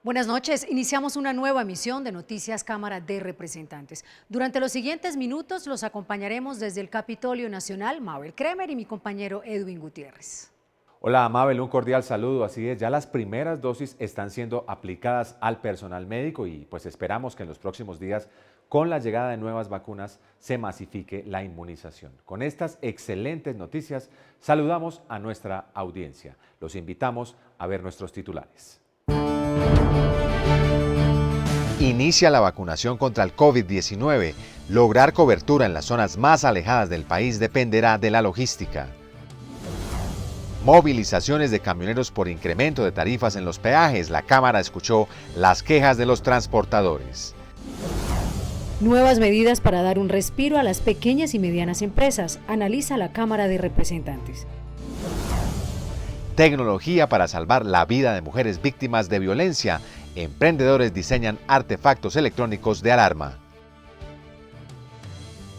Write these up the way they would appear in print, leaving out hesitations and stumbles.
Buenas noches. Iniciamos una nueva emisión de Noticias Cámara de Representantes. Durante los siguientes minutos los acompañaremos desde el Capitolio Nacional, Mabel Kremer y mi compañero Edwin Gutiérrez. Hola Mabel, un cordial saludo. Así es, ya las primeras dosis están siendo aplicadas al personal médico y pues esperamos que en los próximos días, con la llegada de nuevas vacunas, se masifique la inmunización. Con estas excelentes noticias, saludamos a nuestra audiencia. Los invitamos a ver nuestros titulares. Inicia la vacunación contra el COVID-19. Lograr cobertura en las zonas más alejadas del país dependerá de la logística. Movilizaciones de camioneros por incremento de tarifas en los peajes. La Cámara escuchó las quejas de los transportadores. Nuevas medidas para dar un respiro a las pequeñas y medianas empresas, analiza la Cámara de Representantes. Tecnología para salvar la vida de mujeres víctimas de violencia. Emprendedores diseñan artefactos electrónicos de alarma.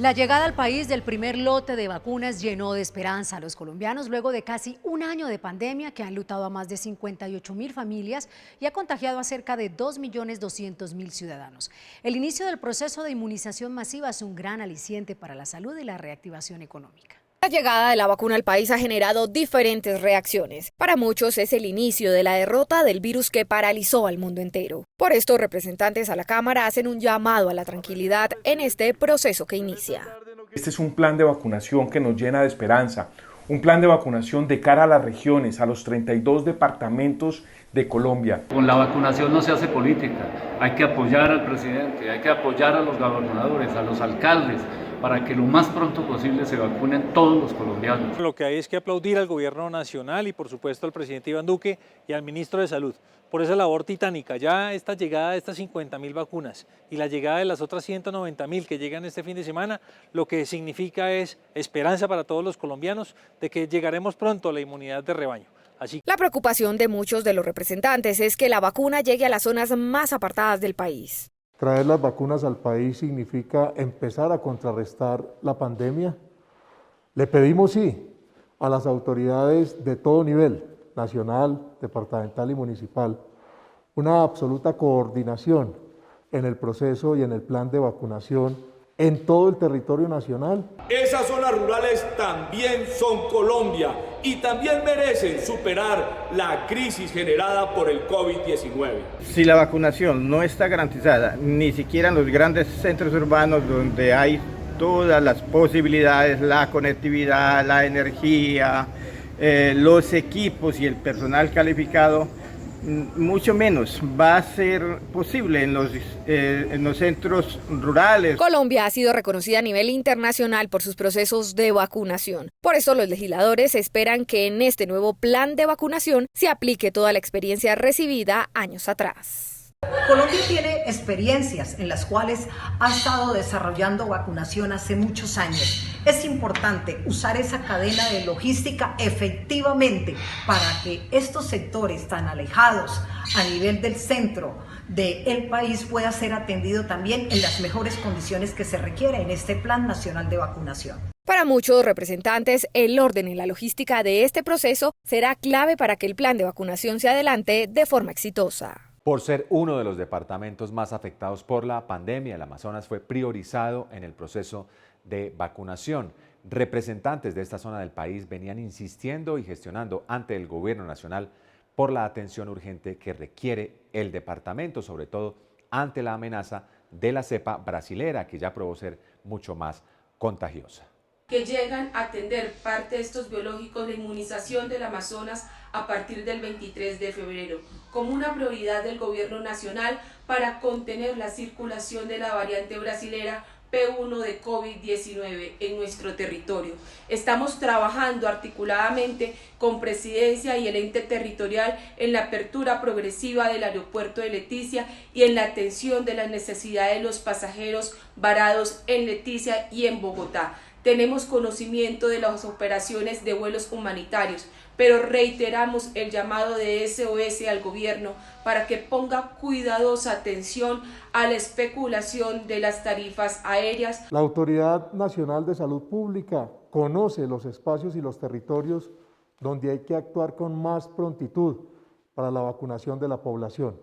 La llegada al país del primer lote de vacunas llenó de esperanza a los colombianos luego de casi un año de pandemia que ha enlutado a más de 58.000 familias y ha contagiado a cerca de 2.200.000 ciudadanos. El inicio del proceso de inmunización masiva es un gran aliciente para la salud y la reactivación económica. La llegada de la vacuna al país ha generado diferentes reacciones. Para muchos es el inicio de la derrota del virus que paralizó al mundo entero. Por esto, representantes a la Cámara hacen un llamado a la tranquilidad en este proceso que inicia. Este es un plan de vacunación que nos llena de esperanza, un plan de vacunación de cara a las regiones, a los 32 departamentos de Colombia. Con la vacunación no se hace política, hay que apoyar al presidente, hay que apoyar a los gobernadores, a los alcaldes, para que lo más pronto posible se vacunen todos los colombianos. Lo que hay es que aplaudir al gobierno nacional y por supuesto al presidente Iván Duque y al ministro de Salud por esa labor titánica. Ya esta llegada de estas 50.000 vacunas y la llegada de las otras 190.000 que llegan este fin de semana, lo que significa es esperanza para todos los colombianos de que llegaremos pronto a la inmunidad de rebaño. La preocupación de muchos de los representantes es que la vacuna llegue a las zonas más apartadas del país. Traer las vacunas al país significa empezar a contrarrestar la pandemia. Le pedimos sí a las autoridades de todo nivel, nacional, departamental y municipal, una absoluta coordinación en el proceso y en el plan de vacunación en todo el territorio nacional. Esas zonas rurales también son Colombia y también merecen superar la crisis generada por el COVID-19. Si la vacunación no está garantizada, ni siquiera en los grandes centros urbanos donde hay todas las posibilidades, la conectividad, la energía, los equipos y el personal calificado, mucho menos va a ser posible en los centros rurales. Colombia ha sido reconocida a nivel internacional por sus procesos de vacunación. Por eso los legisladores esperan que en este nuevo plan de vacunación se aplique toda la experiencia recibida años atrás. Colombia tiene experiencias en las cuales ha estado desarrollando vacunación hace muchos años. Es importante usar esa cadena de logística efectivamente para que estos sectores tan alejados a nivel del centro del país pueda ser atendido también en las mejores condiciones que se requiere en este Plan Nacional de Vacunación. Para muchos representantes, el orden y la logística de este proceso será clave para que el plan de vacunación se adelante de forma exitosa. Por ser uno de los departamentos más afectados por la pandemia, el Amazonas fue priorizado en el proceso de vacunación. Representantes de esta zona del país venían insistiendo y gestionando ante el gobierno nacional por la atención urgente que requiere el departamento, sobre todo ante la amenaza de la cepa brasilera, que ya probó ser mucho más contagiosa. Que llegan a atender parte de estos biológicos de inmunización del Amazonas a partir del 23 de febrero, como una prioridad del gobierno nacional para contener la circulación de la variante brasilera P1 de COVID-19 en nuestro territorio. Estamos trabajando articuladamente con Presidencia y el ente territorial en la apertura progresiva del aeropuerto de Leticia y en la atención de las necesidades de los pasajeros varados en Leticia y en Bogotá. Tenemos conocimiento de las operaciones de vuelos humanitarios, pero reiteramos el llamado de SOS al gobierno para que ponga cuidadosa atención a la especulación de las tarifas aéreas. La Autoridad Nacional de Salud Pública conoce los espacios y los territorios donde hay que actuar con más prontitud para la vacunación de la población.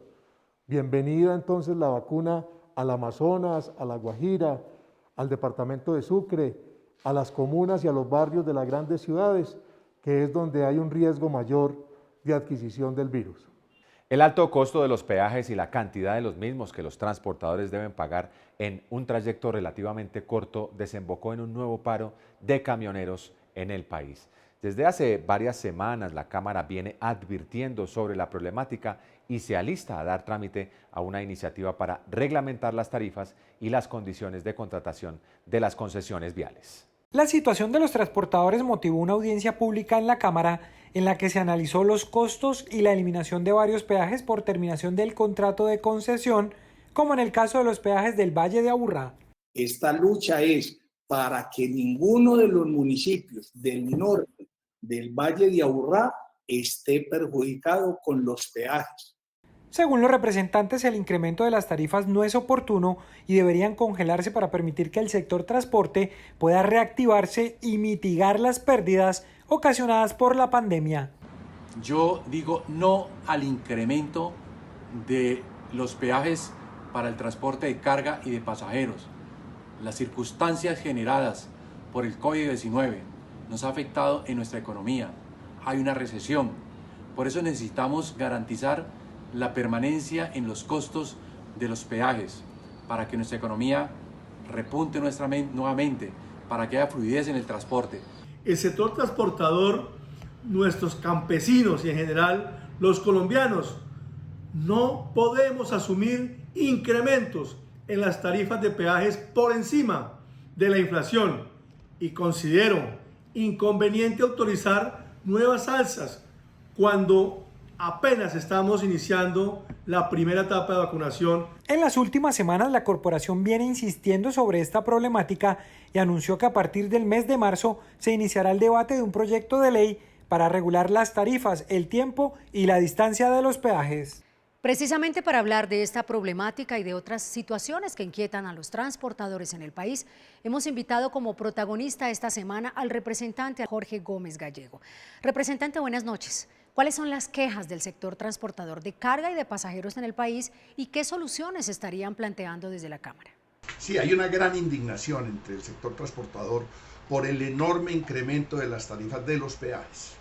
Bienvenida entonces la vacuna al Amazonas, a La Guajira, al departamento de Sucre, a las comunas y a los barrios de las grandes ciudades, que es donde hay un riesgo mayor de adquisición del virus. El alto costo de los peajes y la cantidad de los mismos que los transportadores deben pagar en un trayecto relativamente corto desembocó en un nuevo paro de camioneros en el país. Desde hace varias semanas la Cámara viene advirtiendo sobre la problemática y se alista a dar trámite a una iniciativa para reglamentar las tarifas y las condiciones de contratación de las concesiones viales. La situación de los transportadores motivó una audiencia pública en la Cámara en la que se analizó los costos y la eliminación de varios peajes por terminación del contrato de concesión, como en el caso de los peajes del Valle de Aburrá. Esta lucha es para que ninguno de los municipios del norte del Valle de Aburrá esté perjudicado con los peajes. Según los representantes, el incremento de las tarifas no es oportuno y deberían congelarse para permitir que el sector transporte pueda reactivarse y mitigar las pérdidas ocasionadas por la pandemia. Yo digo no al incremento de los peajes para el transporte de carga y de pasajeros. Las circunstancias generadas por el COVID-19 nos ha afectado en nuestra economía. Hay una recesión. Por eso necesitamos garantizar la permanencia en los costos de los peajes para que nuestra economía repunte nuevamente, para que haya fluidez en el transporte. El sector transportador, nuestros campesinos y en general los colombianos, no podemos asumir incrementos en las tarifas de peajes por encima de la inflación y considero inconveniente autorizar nuevas alzas cuando apenas estamos iniciando la primera etapa de vacunación. En las últimas semanas la corporación viene insistiendo sobre esta problemática y anunció que a partir del mes de marzo se iniciará el debate de un proyecto de ley para regular las tarifas, el tiempo y la distancia de los peajes. Precisamente para hablar de esta problemática y de otras situaciones que inquietan a los transportadores en el país, hemos invitado como protagonista esta semana al representante Jorge Gómez Gallego. Representante, buenas noches. ¿Cuáles son las quejas del sector transportador de carga y de pasajeros en el país y qué soluciones estarían planteando desde la Cámara? Sí, hay una gran indignación entre el sector transportador por el enorme incremento de las tarifas de los peajes.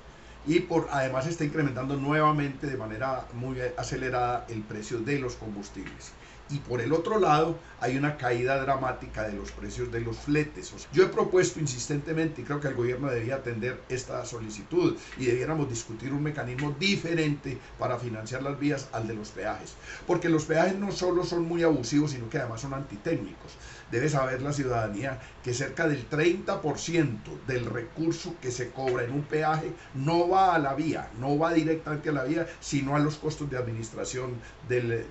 Y además está incrementando nuevamente de manera muy acelerada el precio de los combustibles. Y por el otro lado hay una caída dramática de los precios de los fletes. Yo he propuesto insistentemente y creo que el gobierno debería atender esta solicitud y debiéramos discutir un mecanismo diferente para financiar las vías al de los peajes. Porque los peajes no solo son muy abusivos, sino que además son antitécnicos. Debe saber la ciudadanía que cerca del 30% del recurso que se cobra en un peaje no va a la vía, no va directamente a la vía, sino a los costos de administración del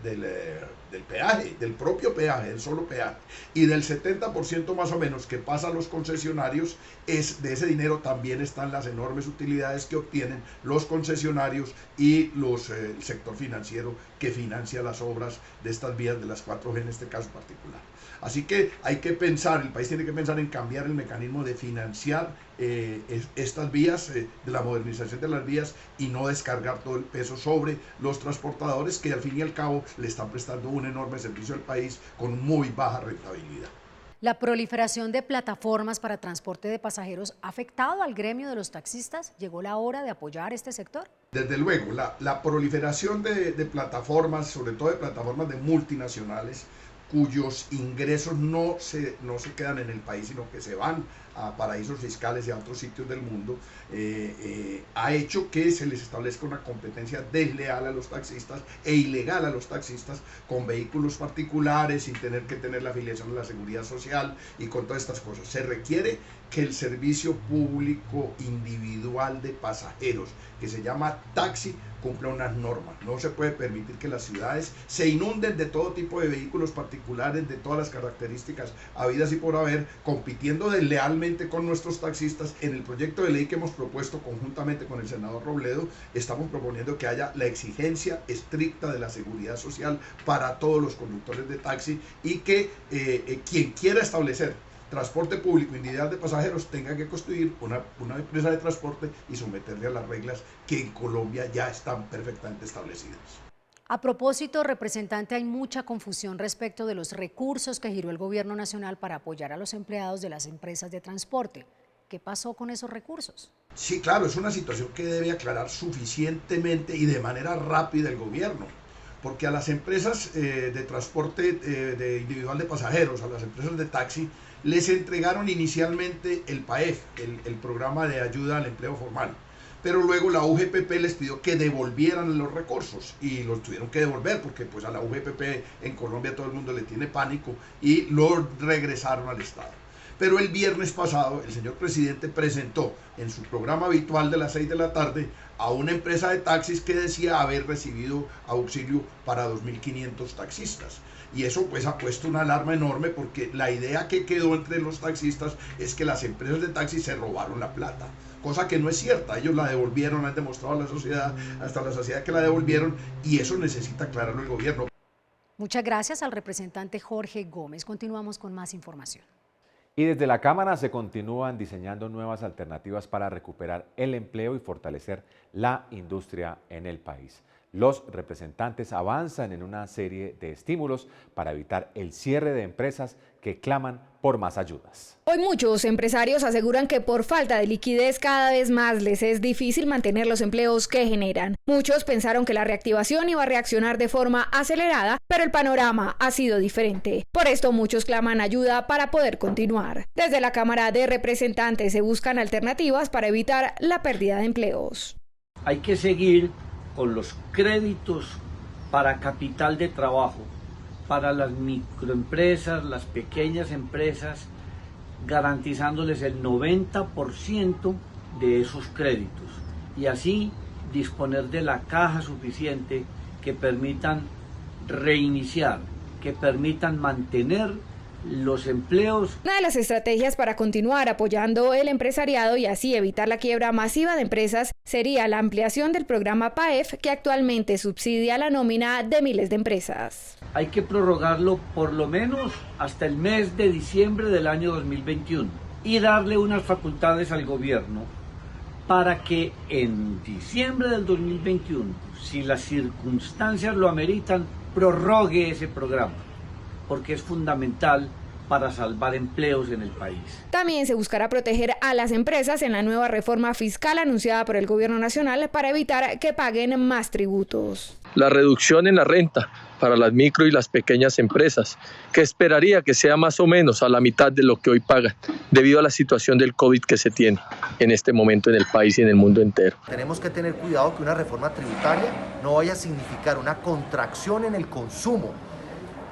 peaje, del propio peaje, del solo peaje. Y del 70% más o menos que pasa a los concesionarios, de ese dinero también están las enormes utilidades que obtienen los concesionarios y el sector financiero que financia las obras de estas vías de las 4G en este caso particular. Así que hay que pensar, el país tiene que pensar en cambiar el mecanismo de financiar estas vías, de la modernización de las vías y no descargar todo el peso sobre los transportadores que al fin y al cabo le están prestando un enorme servicio al país con muy baja rentabilidad. ¿La proliferación de plataformas para transporte de pasajeros ha afectado al gremio de los taxistas? ¿Llegó la hora de apoyar este sector? Desde luego, la proliferación de plataformas, sobre todo de plataformas de multinacionales, cuyos ingresos no se quedan en el país, sino que se van a paraísos fiscales y a otros sitios del mundo, ha hecho que se les establezca una competencia desleal a los taxistas e ilegal a los taxistas con vehículos particulares, sin tener que tener la afiliación a la seguridad social y con todas estas cosas. Se requiere que el servicio público individual de pasajeros, que se llama taxi, cumpla unas normas. No se puede permitir que las ciudades se inunden de todo tipo de vehículos particulares, de todas las características habidas y por haber, compitiendo deslealmente con nuestros taxistas. En el proyecto de ley que hemos propuesto conjuntamente con el senador Robledo, estamos proponiendo que haya la exigencia estricta de la seguridad social para todos los conductores de taxi y que quien quiera establecer transporte público individual de pasajeros tenga que construir una empresa de transporte y someterle a las reglas que en Colombia ya están perfectamente establecidas. A propósito, representante, hay mucha confusión respecto de los recursos que giró el gobierno nacional para apoyar a los empleados de las empresas de transporte. ¿Qué pasó con esos recursos? Sí, claro, es una situación que debe aclarar suficientemente y de manera rápida el gobierno, porque a las empresas de transporte de individual de pasajeros, a las empresas de taxi, les entregaron inicialmente el PAEF, el programa de ayuda al empleo formal. Pero luego la UGPP les pidió que devolvieran los recursos y los tuvieron que devolver porque pues a la UGPP en Colombia todo el mundo le tiene pánico y lo regresaron al Estado. Pero el viernes pasado el señor presidente presentó en su programa habitual de las 6 de la tarde a una empresa de taxis que decía haber recibido auxilio para 2.500 taxistas. Y eso pues ha puesto una alarma enorme porque la idea que quedó entre los taxistas es que las empresas de taxis se robaron la plata. Cosa que no es cierta, ellos la devolvieron, han demostrado a la sociedad, hasta la sociedad que la devolvieron, y eso necesita aclararlo el gobierno. Muchas gracias al representante Jorge Gómez. Continuamos con más información. Y desde la Cámara se continúan diseñando nuevas alternativas para recuperar el empleo y fortalecer la industria en el país. Los representantes avanzan en una serie de estímulos para evitar el cierre de empresas que claman por más ayudas. Hoy muchos empresarios aseguran que por falta de liquidez cada vez más les es difícil mantener los empleos que generan. Muchos pensaron que la reactivación iba a reaccionar de forma acelerada, pero el panorama ha sido diferente. Por esto muchos claman ayuda para poder continuar. Desde la Cámara de Representantes se buscan alternativas para evitar la pérdida de empleos. Hay que seguir con los créditos para capital de trabajo, para las microempresas, las pequeñas empresas, garantizándoles el 90% de esos créditos y así disponer de la caja suficiente que permitan reiniciar, que permitan mantener los empleos. Una de las estrategias para continuar apoyando el empresariado y así evitar la quiebra masiva de empresas sería la ampliación del programa PAEF, que actualmente subsidia la nómina de miles de empresas. Hay que prorrogarlo por lo menos hasta el mes de diciembre del año 2021 y darle unas facultades al gobierno para que en diciembre del 2021, si las circunstancias lo ameritan, prorrogue ese programa, porque es fundamental para salvar empleos en el país. También se buscará proteger a las empresas en la nueva reforma fiscal anunciada por el gobierno nacional para evitar que paguen más tributos. La reducción en la renta para las micro y las pequeñas empresas, que esperaría que sea más o menos a la mitad de lo que hoy pagan, debido a la situación del COVID que se tiene en este momento en el país y en el mundo entero. Tenemos que tener cuidado que una reforma tributaria no vaya a significar una contracción en el consumo,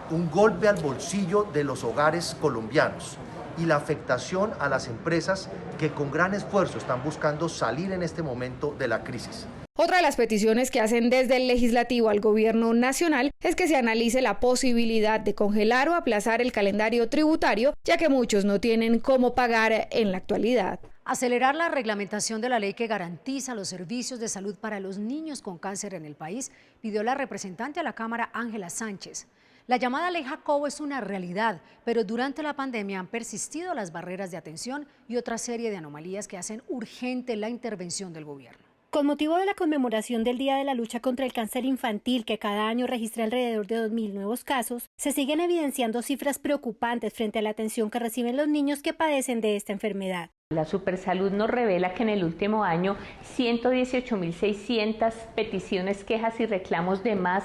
un golpe al bolsillo de los hogares colombianos y la afectación a las empresas que con gran esfuerzo están buscando salir en este momento de la crisis. Otra de las peticiones que hacen desde el Legislativo al Gobierno Nacional es que se analice la posibilidad de congelar o aplazar el calendario tributario, ya que muchos no tienen cómo pagar en la actualidad. Acelerar la reglamentación de la ley que garantiza los servicios de salud para los niños con cáncer en el país, pidió la representante a la Cámara, Ángela Sánchez. La llamada Ley Jacobo es una realidad, pero durante la pandemia han persistido las barreras de atención y otra serie de anomalías que hacen urgente la intervención del gobierno. Con motivo de la conmemoración del Día de la Lucha contra el Cáncer Infantil, que cada año registra alrededor de 2.000 nuevos casos, se siguen evidenciando cifras preocupantes frente a la atención que reciben los niños que padecen de esta enfermedad. La Supersalud nos revela que en el último año 118.600 peticiones, quejas y reclamos de más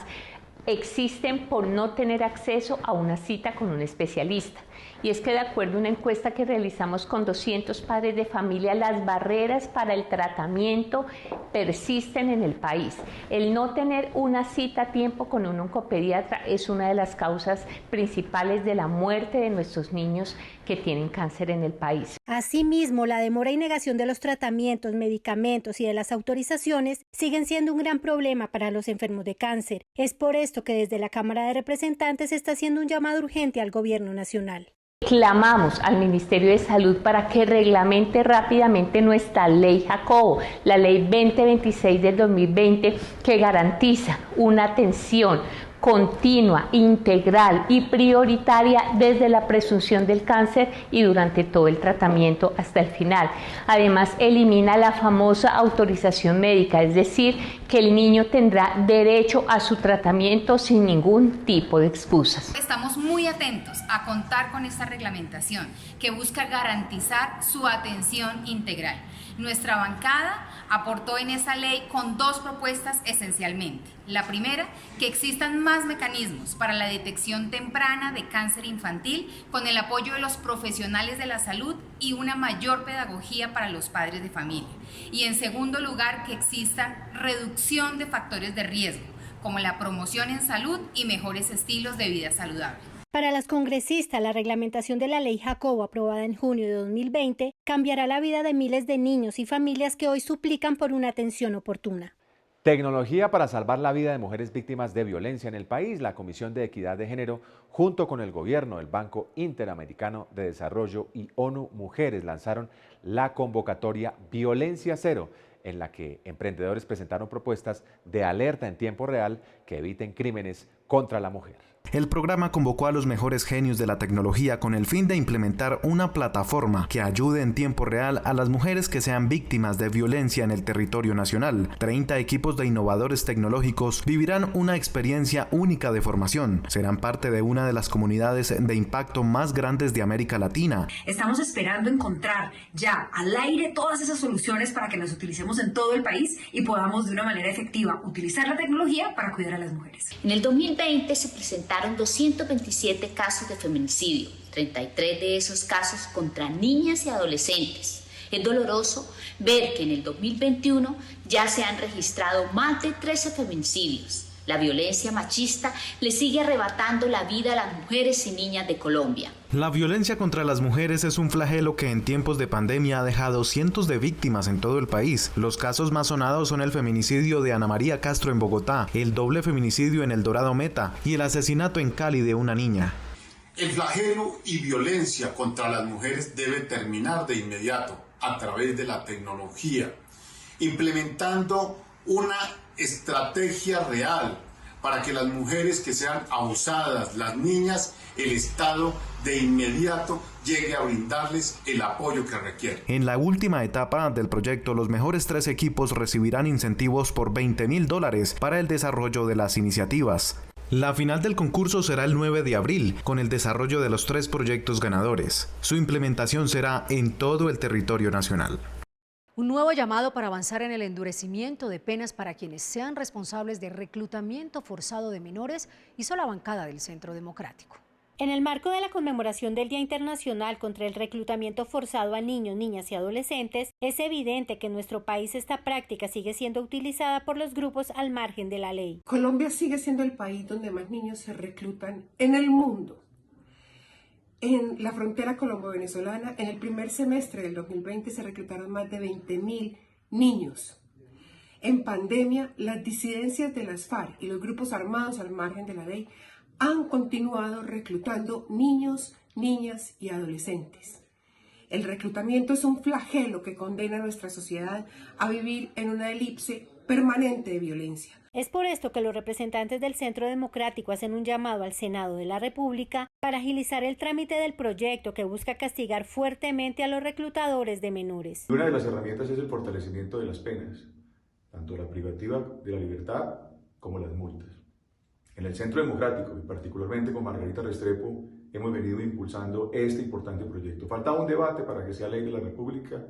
existen por no tener acceso a una cita con un especialista. Y es que de acuerdo a una encuesta que realizamos con 200 padres de familia, las barreras para el tratamiento persisten en el país. El no tener una cita a tiempo con un oncopediatra es una de las causas principales de la muerte de nuestros niños que tienen cáncer en el país. Asimismo, la demora y negación de los tratamientos, medicamentos y de las autorizaciones siguen siendo un gran problema para los enfermos de cáncer. Es por esto que desde la Cámara de Representantes se está haciendo un llamado urgente al Gobierno Nacional. Clamamos al Ministerio de Salud para que reglamente rápidamente nuestra Ley Jacobo, la Ley 2026 del 2020, que garantiza una atención continua, integral y prioritaria desde la presunción del cáncer y durante todo el tratamiento hasta el final. Además, elimina la famosa autorización médica, es decir, que el niño tendrá derecho a su tratamiento sin ningún tipo de excusas. Estamos muy atentos a contar con esta reglamentación que busca garantizar su atención integral. Nuestra bancada aportó en esa ley con dos propuestas esencialmente. La primera, que existan más mecanismos para la detección temprana de cáncer infantil con el apoyo de los profesionales de la salud y una mayor pedagogía para los padres de familia. Y en segundo lugar, que exista reducción de factores de riesgo, como la promoción en salud y mejores estilos de vida saludable. Para las congresistas, la reglamentación de la Ley Jacobo, aprobada en junio de 2020, cambiará la vida de miles de niños y familias que hoy suplican por una atención oportuna. Tecnología para salvar la vida de mujeres víctimas de violencia en el país. La Comisión de Equidad de Género, junto con el gobierno, el Banco Interamericano de Desarrollo y ONU Mujeres, lanzaron la convocatoria Violencia Cero, en la que emprendedores presentaron propuestas de alerta en tiempo real que eviten crímenes contra la mujer. El programa convocó a los mejores genios de la tecnología con el fin de implementar una plataforma que ayude en tiempo real a las mujeres que sean víctimas de violencia en el territorio nacional. 30 equipos de innovadores tecnológicos vivirán una experiencia única de formación. Serán parte de una de las comunidades de impacto más grandes de América Latina. Estamos esperando encontrar ya al aire todas esas soluciones para que las utilicemos en todo el país y podamos de una manera efectiva utilizar la tecnología para cuidar a las mujeres. En el 2020 se presentaron 227 casos de feminicidio, 33 de esos casos contra niñas y adolescentes. Es doloroso ver que en el 2021 ya se han registrado más de 13 feminicidios. La violencia machista le sigue arrebatando la vida a las mujeres y niñas de Colombia. La violencia contra las mujeres es un flagelo que en tiempos de pandemia ha dejado cientos de víctimas en todo el país. Los casos más sonados son el feminicidio de Ana María Castro en Bogotá, el doble feminicidio en El Dorado Meta y el asesinato en Cali de una niña. El flagelo y violencia contra las mujeres debe terminar de inmediato a través de la tecnología, implementando una estrategia real para que las mujeres que sean abusadas, las niñas, el Estado de inmediato llegue a brindarles el apoyo que requieren. En la última etapa del proyecto, los mejores 3 equipos recibirán incentivos por $20.000 para el desarrollo de las iniciativas. La final del concurso será el 9 de abril, con el desarrollo de los 3 proyectos ganadores. Su implementación será en todo el territorio nacional. Un nuevo llamado para avanzar en el endurecimiento de penas para quienes sean responsables de reclutamiento forzado de menores hizo la bancada del Centro Democrático. En el marco de la conmemoración del Día Internacional contra el Reclutamiento Forzado a Niños, Niñas y Adolescentes, es evidente que en nuestro país esta práctica sigue siendo utilizada por los grupos al margen de la ley. Colombia sigue siendo el país donde más niños se reclutan en el mundo. En la frontera colombo-venezolana, en el primer semestre del 2020 se reclutaron más de 20.000 niños. En pandemia, las disidencias de las FARC y los grupos armados al margen de la ley han continuado reclutando niños, niñas y adolescentes. El reclutamiento es un flagelo que condena a nuestra sociedad a vivir en una elipse permanente de violencia. Es por esto que los representantes del Centro Democrático hacen un llamado al Senado de la República para agilizar el trámite del proyecto que busca castigar fuertemente a los reclutadores de menores. Una de las herramientas es el fortalecimiento de las penas, tanto la privativa de la libertad como las multas. En el Centro Democrático, y particularmente con Margarita Restrepo, hemos venido impulsando este importante proyecto. Falta un debate para que sea ley de la República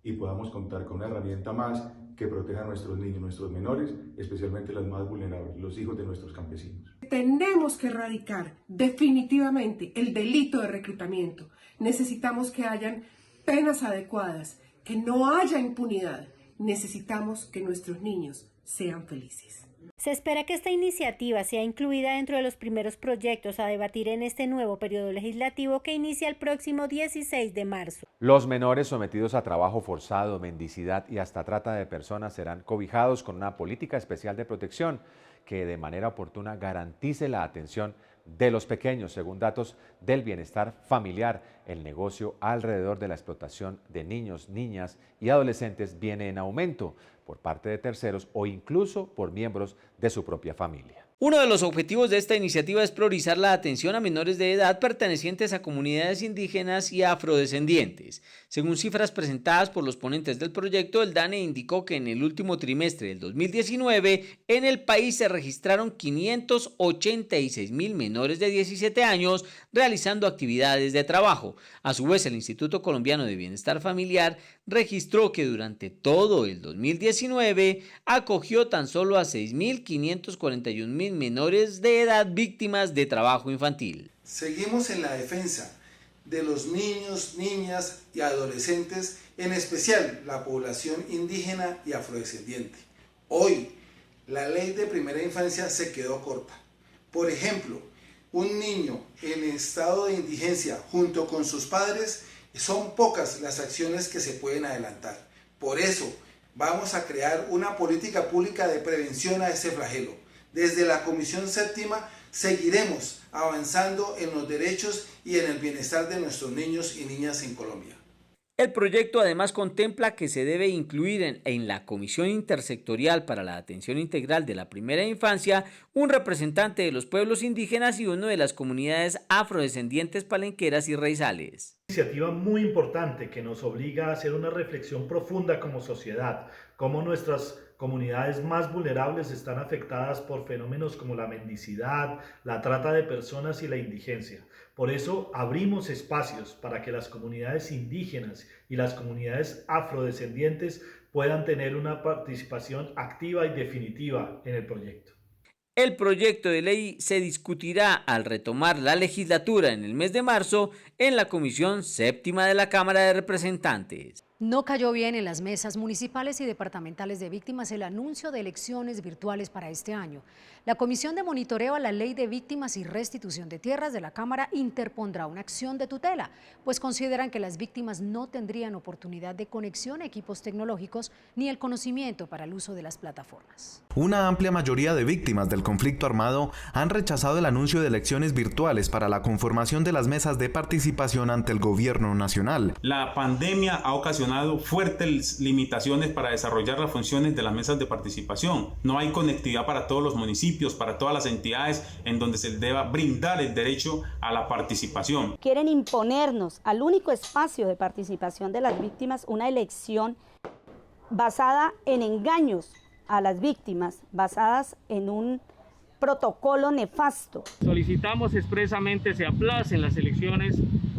y podamos contar con una herramienta más que proteja a nuestros niños, nuestros menores, especialmente las más vulnerables, los hijos de nuestros campesinos. Tenemos que erradicar definitivamente el delito de reclutamiento. Necesitamos que hayan penas adecuadas, que no haya impunidad. Necesitamos que nuestros niños sean felices. Se espera que esta iniciativa sea incluida dentro de los primeros proyectos a debatir en este nuevo periodo legislativo que inicia el próximo 16 de marzo. Los menores sometidos a trabajo forzado, mendicidad y hasta trata de personas serán cobijados con una política especial de protección que de manera oportuna garantice la atención de los pequeños. Según datos del bienestar familiar, el negocio alrededor de la explotación de niños, niñas y adolescentes viene en aumento por parte de terceros o incluso por miembros de su propia familia. Uno de los objetivos de esta iniciativa es priorizar la atención a menores de edad pertenecientes a comunidades indígenas y afrodescendientes. Según cifras presentadas por los ponentes del proyecto, el DANE indicó que en el último trimestre del 2019 en el país se registraron 586.000 menores de 17 años realizando actividades de trabajo. A su vez, el Instituto Colombiano de Bienestar Familiar registró que durante todo el 2019 acogió tan solo a 6.541.000 menores de edad víctimas de trabajo infantil. Seguimos en la defensa de los niños, niñas y adolescentes, en especial la población indígena y afrodescendiente. Hoy, la ley de primera infancia se quedó corta. Por ejemplo, un niño en estado de indigencia junto con sus padres, son pocas las acciones que se pueden adelantar. Por eso, vamos a crear una política pública de prevención a ese flagelo. Desde la Comisión Séptima seguiremos avanzando en los derechos y en el bienestar de nuestros niños y niñas en Colombia. El proyecto además contempla que se debe incluir en la Comisión Intersectorial para la Atención Integral de la Primera Infancia un representante de los pueblos indígenas y uno de las comunidades afrodescendientes palenqueras y raizales. Iniciativa muy importante que nos obliga a hacer una reflexión profunda como sociedad, cómo nuestras comunidades más vulnerables están afectadas por fenómenos como la mendicidad, la trata de personas y la indigencia. Por eso abrimos espacios para que las comunidades indígenas y las comunidades afrodescendientes puedan tener una participación activa y definitiva en el proyecto. El proyecto de ley se discutirá al retomar la legislatura en el mes de marzo en la Comisión Séptima de la Cámara de Representantes. No cayó bien en las mesas municipales y departamentales de víctimas el anuncio de elecciones virtuales para este año. La Comisión de Monitoreo a la Ley de Víctimas y Restitución de Tierras de la Cámara interpondrá una acción de tutela, pues consideran que las víctimas no tendrían oportunidad de conexión a equipos tecnológicos ni el conocimiento para el uso de las plataformas. Una amplia mayoría de víctimas del conflicto armado han rechazado el anuncio de elecciones virtuales para la conformación de las mesas de participación ante el gobierno nacional. La pandemia ha ocasionado fuertes limitaciones para desarrollar las funciones de las mesas de participación. No hay conectividad para todos los municipios, para todas las entidades en donde se deba brindar el derecho a la participación. Quieren imponernos al único espacio de participación de las víctimas una elección basada en engaños a las víctimas, basadas en un protocolo nefasto. Solicitamos expresamente se aplacen las elecciones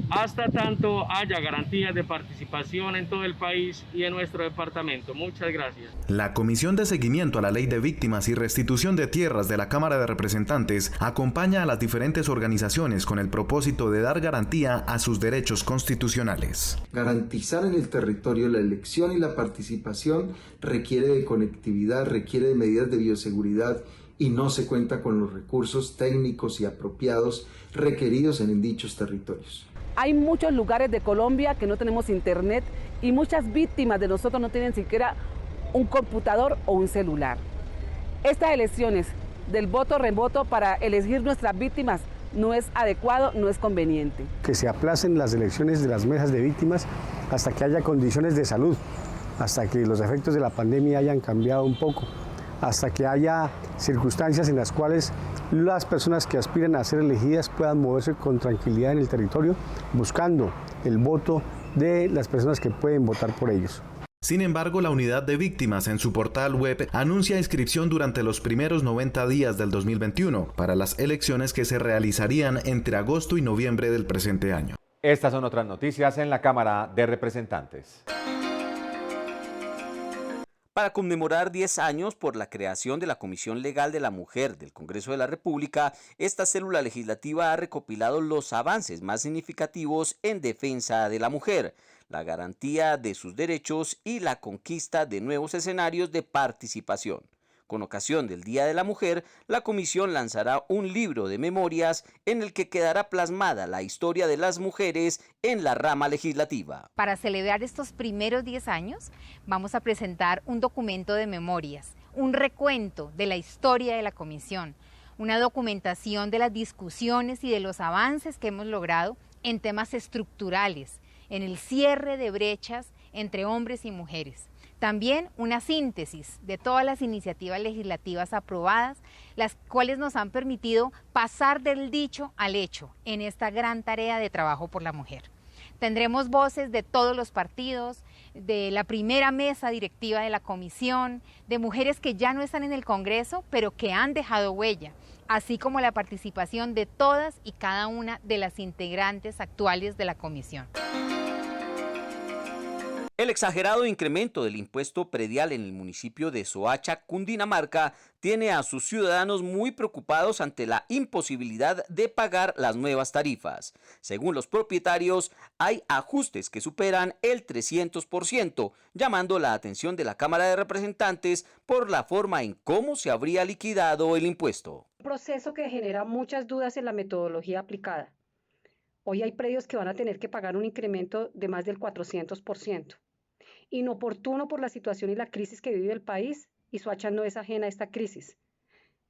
hasta tanto haya garantías de participación en todo el país y en nuestro departamento. Muchas gracias. La Comisión de Seguimiento a la Ley de Víctimas y Restitución de Tierras de la Cámara de Representantes acompaña a las diferentes organizaciones con el propósito de dar garantía a sus derechos constitucionales. Garantizar en el territorio la elección y la participación requiere de conectividad, requiere de medidas de bioseguridad y no se cuenta con los recursos técnicos y apropiados requeridos en dichos territorios. Hay muchos lugares de Colombia que no tenemos internet y muchas víctimas de nosotros no tienen siquiera un computador o un celular. Estas elecciones del voto remoto para elegir nuestras víctimas no es adecuado, no es conveniente. Que se aplacen las elecciones de las mesas de víctimas hasta que haya condiciones de salud, hasta que los efectos de la pandemia hayan cambiado un poco, hasta que haya circunstancias en las cuales las personas que aspiran a ser elegidas puedan moverse con tranquilidad en el territorio, buscando el voto de las personas que pueden votar por ellos. Sin embargo, la Unidad de Víctimas en su portal web anuncia inscripción durante los primeros 90 días del 2021 para las elecciones que se realizarían entre agosto y noviembre del presente año. Estas son otras noticias en la Cámara de Representantes. Para conmemorar 10 años por la creación de la Comisión Legal de la Mujer del Congreso de la República, esta célula legislativa ha recopilado los avances más significativos en defensa de la mujer, la garantía de sus derechos y la conquista de nuevos escenarios de participación. Con ocasión del Día de la Mujer, la Comisión lanzará un libro de memorias en el que quedará plasmada la historia de las mujeres en la rama legislativa. Para celebrar estos primeros 10 años, vamos a presentar un documento de memorias, un recuento de la historia de la Comisión, una documentación de las discusiones y de los avances que hemos logrado en temas estructurales, en el cierre de brechas entre hombres y mujeres. También una síntesis de todas las iniciativas legislativas aprobadas, las cuales nos han permitido pasar del dicho al hecho en esta gran tarea de trabajo por la mujer. Tendremos voces de todos los partidos, de la primera mesa directiva de la comisión, de mujeres que ya no están en el Congreso, pero que han dejado huella, así como la participación de todas y cada una de las integrantes actuales de la comisión. El exagerado incremento del impuesto predial en el municipio de Soacha, Cundinamarca, tiene a sus ciudadanos muy preocupados ante la imposibilidad de pagar las nuevas tarifas. Según los propietarios, hay ajustes que superan el 300%, llamando la atención de la Cámara de Representantes por la forma en cómo se habría liquidado el impuesto. Un proceso que genera muchas dudas en la metodología aplicada. Hoy hay predios que van a tener que pagar un incremento de más del 400%. Inoportuno por la situación y la crisis que vive el país, y Soacha no es ajena a esta crisis.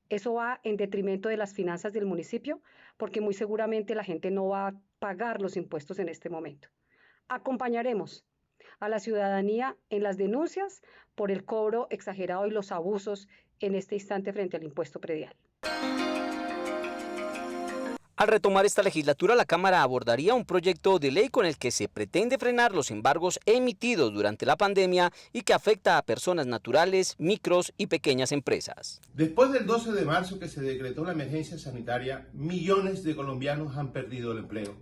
Eso va en detrimento de las finanzas del municipio, porque muy seguramente la gente no va a pagar los impuestos en este momento. Acompañaremos a la ciudadanía en las denuncias por el cobro exagerado y los abusos en este instante frente al impuesto predial. Al retomar esta legislatura, la Cámara abordaría un proyecto de ley con el que se pretende frenar los embargos emitidos durante la pandemia y que afecta a personas naturales, micros y pequeñas empresas. Después del 12 de marzo que se decretó la emergencia sanitaria, millones de colombianos han perdido el empleo.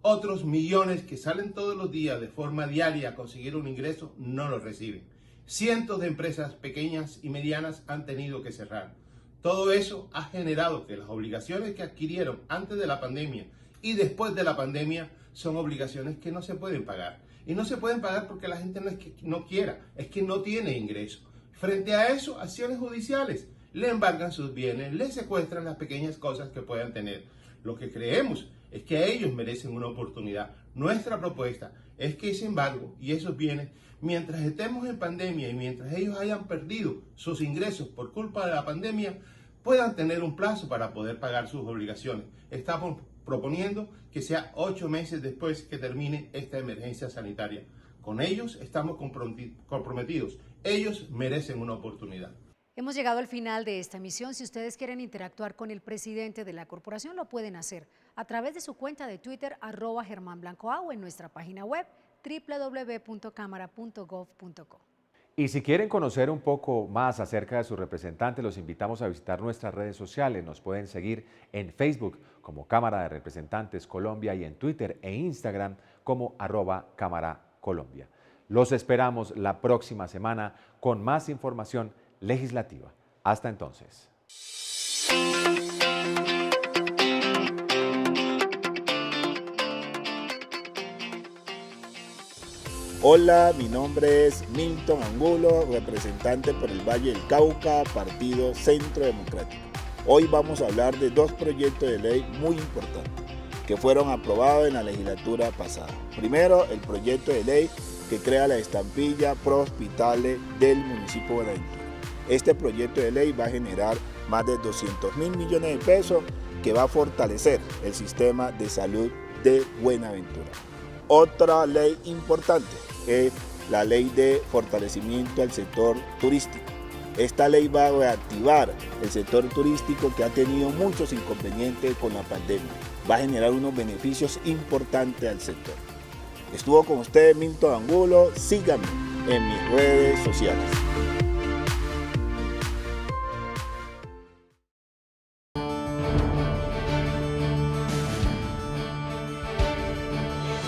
Otros millones que salen todos los días de forma diaria a conseguir un ingreso no lo reciben. Cientos de empresas pequeñas y medianas han tenido que cerrar. Todo eso ha generado que las obligaciones que adquirieron antes de la pandemia y después de la pandemia son obligaciones que no se pueden pagar. Y no se pueden pagar porque la gente no es que no quiera, es que no tiene ingreso. Frente a eso, acciones judiciales. Le embargan sus bienes, le secuestran las pequeñas cosas que puedan tener. Lo que creemos es que a ellos merecen una oportunidad. Nuestra propuesta es que ese embargo y esos bienes, mientras estemos en pandemia y mientras ellos hayan perdido sus ingresos por culpa de la pandemia, puedan tener un plazo para poder pagar sus obligaciones. Estamos proponiendo que sea 8 meses después que termine esta emergencia sanitaria. Con ellos estamos comprometidos. Ellos merecen una oportunidad. Hemos llegado al final de esta emisión. Si ustedes quieren interactuar con el presidente de la corporación, lo pueden hacer a través de su cuenta de Twitter, @GermánBlancoA, o en nuestra página web, www.cámara.gov.co. Y si quieren conocer un poco más acerca de sus representantes, los invitamos a visitar nuestras redes sociales. Nos pueden seguir en Facebook como Cámara de Representantes Colombia y en Twitter e Instagram como @CámaraColombia. Los esperamos la próxima semana con más información legislativa. Hasta entonces. Hola, mi nombre es Milton Angulo, representante por el Valle del Cauca, Partido Centro Democrático. Hoy vamos a hablar de 2 proyectos de ley muy importantes que fueron aprobados en la legislatura pasada. Primero, el proyecto de ley que crea la estampilla Pro Hospitales del municipio de Buenaventura. Este proyecto de ley va a generar más de 200.000 millones de pesos que va a fortalecer el sistema de salud de Buenaventura. Otra ley importante es la ley de fortalecimiento al sector turístico. Esta ley va a reactivar el sector turístico que ha tenido muchos inconvenientes con la pandemia. Va a generar unos beneficios importantes al sector. Estuvo con ustedes Milton Angulo. Síganme en mis redes sociales.